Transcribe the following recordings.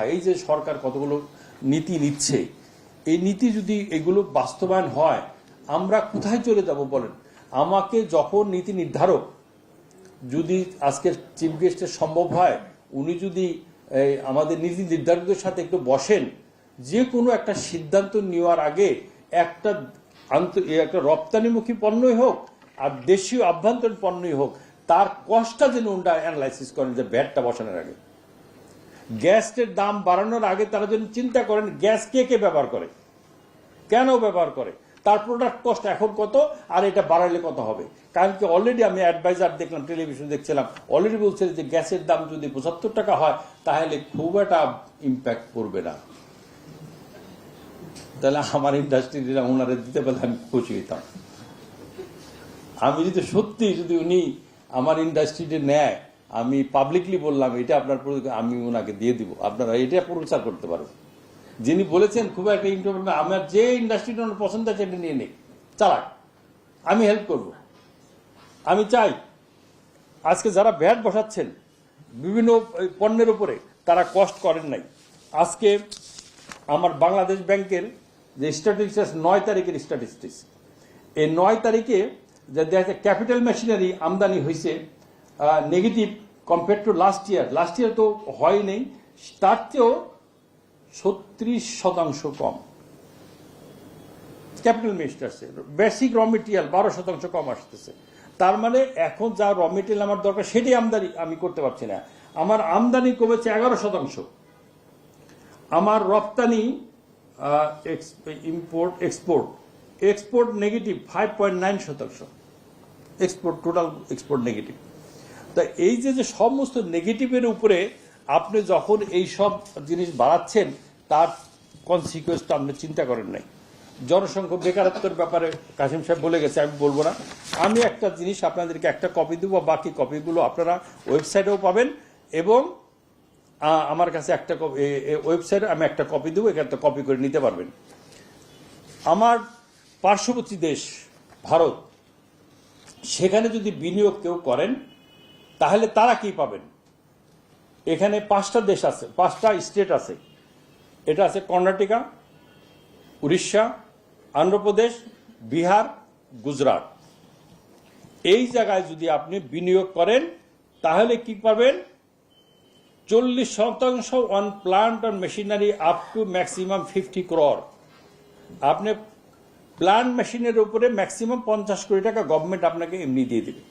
এই যে সরকার কতগুলো নীতি নিচ্ছে, এই নীতি যদি এগুলো বাস্তবায়ন হয়, আমরা কোথায় চলে যাব বলেন? আমাকে যখন নীতি নির্ধারক, যদি আজকের চিফ গেস্টের সম্ভব হয়, উনি যদি আমাদের নীতি নির্ধারকদের সাথে একটু বসেন, যে কোনো একটা সিদ্ধান্ত নেওয়ার আগে একটা রপ্তানিমুখী পণ্যই হোক আর দেশীয় আভ্যন্তরীণ পণ্যই হোক, তার কষ্টটা যেন ওটা অ্যানালাইসিস করেন, যে ভ্যাটটা বসানোর আগে, গ্যাসের দাম বাড়ানোর আগে তারা যেন চিন্তা করেন গ্যাস কে কে ব্যবহার করে, কেন ব্যবহার করে, তার প্রোডাক্ট কস্ট এখন কত, আর এটা বাড়ালে কত হবে। কারণ কি অলরেডি আমি অ্যাডভাইজার দেখলাম, টেলিভিশন দেখছিলাম, অলরেডি বলছে যে গ্যাসের দাম যদি 75 টাকা হয় তাহলে খুব একটা ইম্প্যাক্ট পড়বে না। তাহলে আমার ইন্ডাস্ট্রিরা ওনারা দিতে পারলে আমি খুশি হইতাম। আমি যদি সত্যি যদি উনি আমার ইন্ডাস্ট্রিতে নেয়, আমি পাবলিকলি বললাম এটা আপনার, আমি ওনাকে দিয়ে দিব, আপনারা এটা প্রচার করতে পারবেন। যিনি বলেছেন খুব একটা আমার যে ইন্ডাস্ট্রিটা ওনার পছন্দ আছে এটা নিয়ে নেই, চালাক, আমি হেল্প করব। আমি চাই আজকে যারা ভ্যাট বসাচ্ছেন বিভিন্ন পণ্যের উপরে, তারা কষ্ট করেন নাই। আজকে আমার বাংলাদেশ ব্যাংকের যে স্ট্যাটিস্টিক্স 9 তারিখের স্ট্যাটিস্টিক্স, এই 9 তারিখে যে দেখা যাচ্ছে ক্যাপিটাল মেশিনারি আমদানি হয়েছে negative compare to last year তো হয় নেই, তার চেয়েও 36% কম ক্যাপিটাল মেশিনারি আসছে। বেসিক র মেটেরিয়াল 12% কম আসতেছে। তার মানে এখন যা র মেটেরিয়াল আমার দরকার সেটি আমদানি আমি করতে পারছি না। আমার আমদানি কমেছে 11%, আমার রপ্তানি export negative 5.9%, export total export negative. তা এই যে সমস্ত নেগেটিভের উপরে আপনি যখন এই সব জিনিস বাড়াচ্ছেন, তার কনসিকুয়েন্সটা আপনি চিন্তা করেন নাই। জনসংখ্যা বেকারত্বের ব্যাপারে কাসিম সাহেব বলে গেছে, আমি বলবো না। আমি একটা জিনিস আপনাদেরকে একটা কপি দেবো, বাকি কপিগুলো আপনারা ওয়েবসাইটেও পাবেন, এবং আমার কাছে একটা ওয়েবসাইটে আমি একটা কপি দেবো, এখানে কপি করে নিতে পারবেন। আমার পার্শ্ববর্তী দেশ ভারত, সেখানে যদি বিনিয়োগ কেউ করেন তাহলে তারা কি পাবেন? এখানে 5টা দেশ আছে, 5টা স্টেট আছে। এটা আছে কর্ণাটকা, উড়িষ্যা, অন্ধ্রপ্রদেশ, বিহার, গুজরাট। এই জায়গায় যদি আপনি বিনিয়োগ করেন তাহলে কি পাবেন? 40% on plant on machinery up to maximum 50 crore। আপনি প্লান্ট মেশিনের উপরে ম্যাক্সিমাম 50 কোটি টাকা গভর্নমেন্ট আপনাকে এমনি দিয়ে দেবে।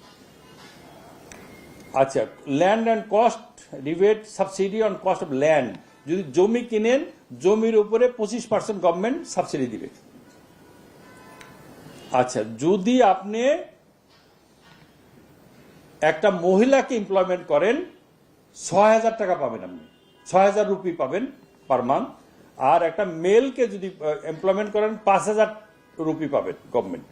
আচ্ছা, land and cost rebate subsidy on cost of land, যদি জমি কিনেন জমির উপরে 25% গভর্নমেন্ট সাবসিডি দিবে। আচ্ছা, যদি আপনি একটা মহিলাকে এমপ্লয়মেন্ট করেন 6,000 টাকা পাবেন, আপনি 6,000 রুপি পাবেন পার মান্থ। আর একটা মেলকে যদি এমপ্লয়মেন্ট করেন 5,000 রুপি পাবেন গভর্নমেন্ট।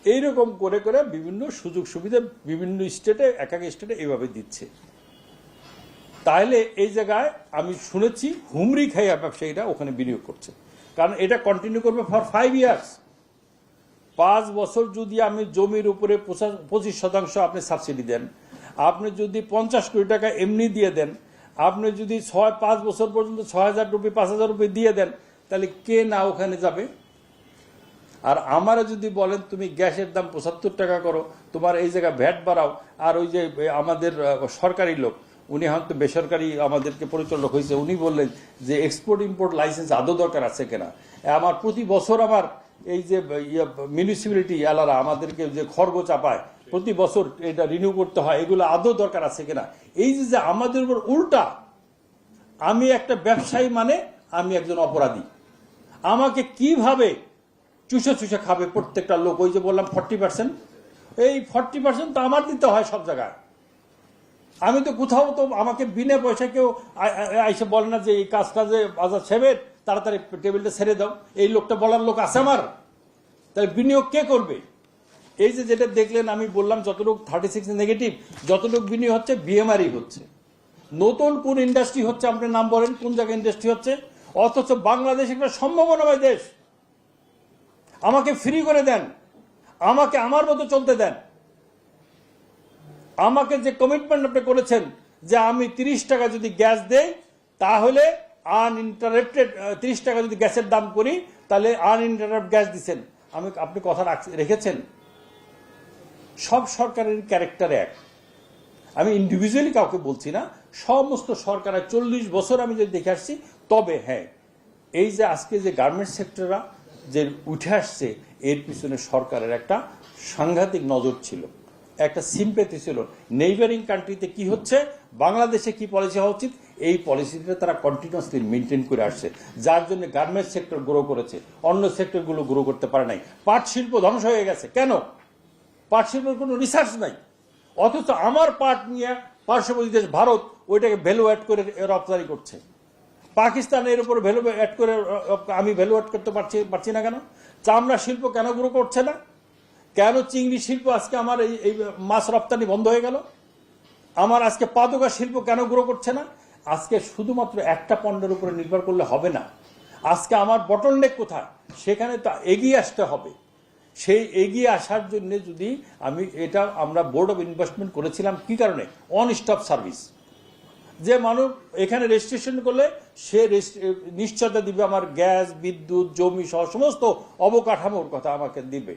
এইরকম করে করে বিভিন্ন সুযোগ সুবিধা বিভিন্ন স্টেটে, এক এক স্টেটে এইভাবে দিচ্ছে। তাহলে এই জায়গায় আমি শুনেছি হুমরি খাইয়া ব্যবসায়ীরা ওখানে বিনিয়োগ করছে, কারণ এটা কন্টিনিউ করবে ফর 5 years। 5 বছর যদি আমি জমির উপরে 25% আপনি সাবসিডি দেন, আপনি যদি 50 কোটি টাকা এমনি দিয়ে দেন, আপনি যদি 5 বছর পর্যন্ত 6,000 রুপি 5,000 রুপি দিয়ে দেন, তাহলে কে না ওখানে যাবে? আর আমারা যদি বলেন তুমি গ্যাসের দাম 75 টাকা করো, তোমার এই জায়গায় ভ্যাট বাড়াও, আর ওই যে আমাদের সরকারি লোক, উনি হয়তো বেসরকারি আমাদেরকে পরিচালক হয়েছে, উনি বললেন যে এক্সপোর্ট ইম্পোর্ট লাইসেন্স আদৌ দরকার আছে কিনা। আমার প্রতি বছর আমার এই যে মিউনিসিপ্যালিটি এলারা আমাদেরকে যে খরগ চাপায়, প্রতি বছর এটা রিনিউ করতে হয়, এগুলো আদৌ দরকার আছে কিনা। এই যে আমাদের উপর উল্টা, আমি একটা ব্যবসায়ী মানে আমি একজন অপরাধী, আমাকে কিভাবে চুষে চুষে খাবে প্রত্যেকটা লোক। ওই যে বললাম 40%, এই 40% তো আমার দিতে হয় সব জায়গায়। আমি তো কোথাও তো আমাকে বিনা পয়সা কেউ এসে বলে না যে এই কাজটা যে আজাদ সাহেবের তাড়াতাড়ি টেবিলটা ছেড়ে দাও, এই লোকটা বলার লোক আছে আমার? তাহলে বিনিয়োগ কে করবে? এই যে যেটা দেখলেন আমি বললাম যতটুকু 36 নেগেটিভ, যতটুকু বিনিয়োগ হচ্ছে বিএমআরই হচ্ছে। নতুন কোন ইন্ডাস্ট্রি হচ্ছে আপনি নাম বলেন, কোন জায়গায় ইন্ডাস্ট্রি হচ্ছে? অথচ বাংলাদেশ একটা সম্ভাবনাময় দেশ। আমাকে ফ্রি করে দেন, আমাকে আমার মতো চলতে দেন। আমাকে যে কমিটমেন্ট আপনি করেছেন যে আমি 30 টাকা যদি গ্যাস দেই তাহলে আনইন্টারাপ্টেড 30 টাকা যদি গ্যাসের দাম করি, তাহলে আনইন্টারাপ্ট গ্যাস দিচ্ছেন। আপনি কথা রেখেছেন। সব সরকারের ক্যারেক্টার এক। আমি ইন্ডিভিজুয়ালি কাউকে বলছি না, সমস্ত সরকারের 40 বছর আমি যদি দেখে আসছি। তবে হ্যাঁ, এই যে আজকে যে গার্মেন্টস সেক্টররা যে উঠে আসছে, এর পিছনে সরকারের একটা সাংঘাতিক নজর ছিল, একটা সিম্প্যাথি ছিল। নেইবারিং কান্ট্রিতে কি হচ্ছে, বাংলাদেশে কি পলিসি হওয়া উচিত, এই পলিসিটা তারা কন্টিনিউয়াসলি মেনটেন করে আসছে, যার জন্য গার্মেন্টস সেক্টর গ্রো করেছে, অন্য সেক্টরগুলো গ্রো করতে পারে নাই। পাট শিল্প ধ্বংস হয়ে গেছে। কেন? পাট শিল্পের কোনো রিসার্চ নাই। অথচ আমার পাট নিয়ে পার্শ্ববর্তী দেশ ভারত ওইটাকে ভ্যালু অ্যাড করে রপ্তানি করছে। পাকিস্তান এর উপর ভ্যালু অ্যাড করে, আমি ভ্যালু অ্যাড করতে পারছি না কেন? চামড়া শিল্প কেন গ্রো করছে না? কেন চিংড়ি শিল্প আজকে আমার এই মাছ রপ্তানি বন্ধ হয়ে গেল? আমার আজকে পাদুকা শিল্প কেন গ্রো করছে না? আজকে শুধুমাত্র একটা পণ্যের উপরে নির্ভর করলে হবে না। আজকে আমার বটলনেক কোথায়, সেখানে তো এগিয়ে আসতে হবে। সেই এগিয়ে আসার জন্য যদি আমরা বোর্ড অফ ইনভেস্টমেন্ট করেছিলাম কি কারণে? On stop service. যে মানুষ এখানে রেজিস্ট্রেশন করলে সে নিশ্চয়তা দিবে আমার গ্যাস, বিদ্যুৎ, জমি সহ সমস্ত অবকাঠামোর কথা আমাকে দিবে।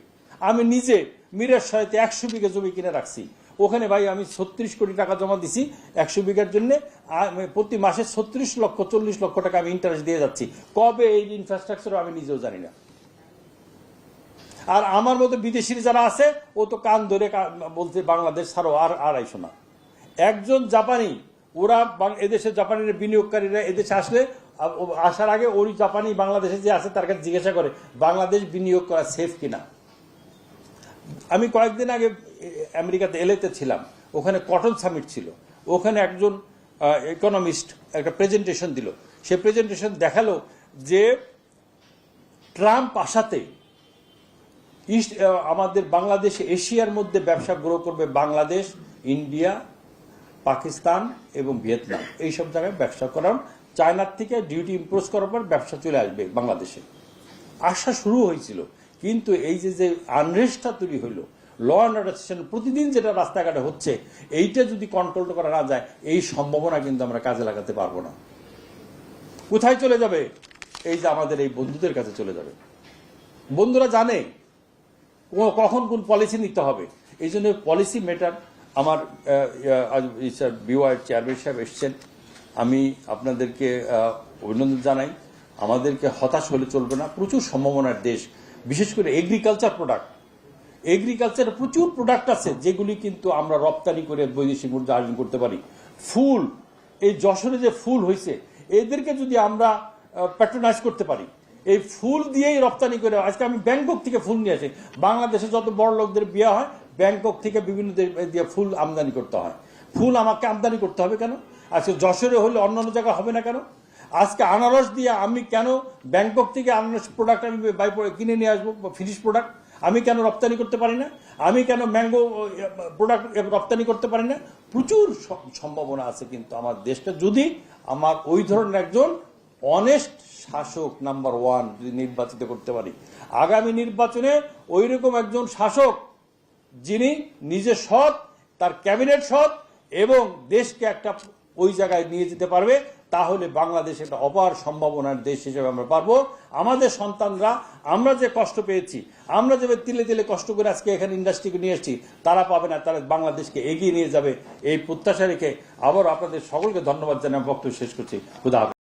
আমি নিজে মিরের সহায়তে 100 বিঘা জমি কিনে রাখছি। ওখানে ভাই আমি 36 কোটি টাকা জমা দিছি 100 বিঘার জন্য। প্রতি মাসে 36 লক্ষ 40 লক্ষ টাকা আমি ইন্টারেস্ট দিয়ে যাচ্ছি। কবে এই ইনফ্রাস্ট্রাকচার আমি নিজেও জানি না। আর আমার মতো বিদেশি যারা আছে, ও তো কান ধরে বলছে বাংলাদেশ ছাড়ো, আর আইসো না। একজন জাপানি, ওরা এদেশের জাপানিরা বিনিয়োগকারীরা এদেশে আসার আগে ওই জাপানি বাংলাদেশে যে আছে তার কাছে জিজ্ঞাসা করে বাংলাদেশ বিনিয়োগ করা সেফ কিনা। আমি কয়েকদিন আগে আমেরিকাতে এলএতে ছিলাম, ওখানে কটন সামিট ছিল। ওখানে একজন ইকোনমিস্ট একটা প্রেজেন্টেশন দিল। সে প্রেজেন্টেশন দেখালো যে ট্রাম্প আসাতে আমাদের বাংলাদেশে এশিয়ার মধ্যে ব্যবসা গ্রো করবে বাংলাদেশ, ইন্ডিয়া, পাকিস্তান এবং ভিয়েতনাম। এইসব জায়গায় ব্যবসা করার, চায়নার থেকে ডিউটি ইম্পোজ করার পর ব্যবসা চলে আসবে বাংলাদেশে। আসা শুরু হয়েছিল, কিন্তু এই যে আনরেস্টটা তৈরি হইলো, ল অ্যান্ড অর্ডার সিস্টেম প্রতিদিন যেটা রাস্তাঘাটে হচ্ছে, এইটা যদি কন্ট্রোল করা না যায়, এই সম্ভাবনা কিন্তু আমরা কাজে লাগাতে পারবো না। কোথায় চলে যাবে? এই যে আমাদের এই বন্ধুদের কাছে চলে যাবে। বন্ধুরা জানে কখন কোন পলিসি নিতে হবে। এই জন্য পলিসি ম্যাটার। আমার বিওয়াই চেয়ারম্যান সাহেব এসছেন, আমি আপনাদেরকে অভিনন্দন জানাই। আমাদেরকে হতাশ হলে চলবে না। প্রচুর সম্ভাবনার দেশ, বিশেষ করে এগ্রিকালচার প্রোডাক্ট। এগ্রিকালচারে প্রচুর প্রোডাক্ট আছে যেগুলি কিন্তু আমরা রপ্তানি করে বৈদেশিক মুদ্রা অর্জন করতে পারি। ফুল, এই যশোরে যে ফুল হয়েছে, এদেরকে যদি আমরা প্যাট্রোনাইজ করতে পারি, এই ফুল দিয়েই রপ্তানি করে। আজকে আমি ব্যাংকক থেকে ফুল নিয়ে আসি। বাংলাদেশে যত বড় লোকদের বিয়ে হয়, ব্যাংকক থেকে বিভিন্ন দিয়ে ফুল আমদানি করতে হয়। ফুল আমাকে আমদানি করতে হবে কেন? আজকে যশোরে হলে অন্যান্য জায়গায় হবে না কেন? আজকে আনারস দিয়ে আমি কেন ব্যাংকক থেকে আনারস প্রোডাক্ট আমি কিনে নিয়ে আসবো, ফিনিশ প্রোডাক্ট আমি কেন রপ্তানি করতে পারি না? আমি কেন ম্যাঙ্গো প্রোডাক্ট রপ্তানি করতে পারি না? প্রচুর সম্ভাবনা আছে কিন্তু আমার দেশটা, যদি আমার ওই ধরনের একজন অনেস্ট শাসক নাম্বার 1 যদি নির্বাচিত করতে পারি। আগামী নির্বাচনে ওই রকম একজন শাসক যিনি নিজে সৎ, তার ক্যাবিনেট সৎ এবং দেশকে একটা ওই জায়গায় নিয়ে যেতে পারবে, তাহলে বাংলাদেশ একটা অপার সম্ভাবনার দেশ হিসেবে আমরা পারবো। আমাদের সন্তানরা, আমরা যে কষ্ট পেয়েছি, আমরা যে তিলে তিলে কষ্ট করে আজকে এখানে ইন্ডাস্ট্রিকে নিয়ে এসেছি, তারা পাবে না। তারা বাংলাদেশকে এগিয়ে নিয়ে যাবে, এই প্রত্যাশা রেখে আবার আপনাদের সকলকে ধন্যবাদ জানিয়ে বক্তব্য শেষ করছি। খুদা হাফেজ।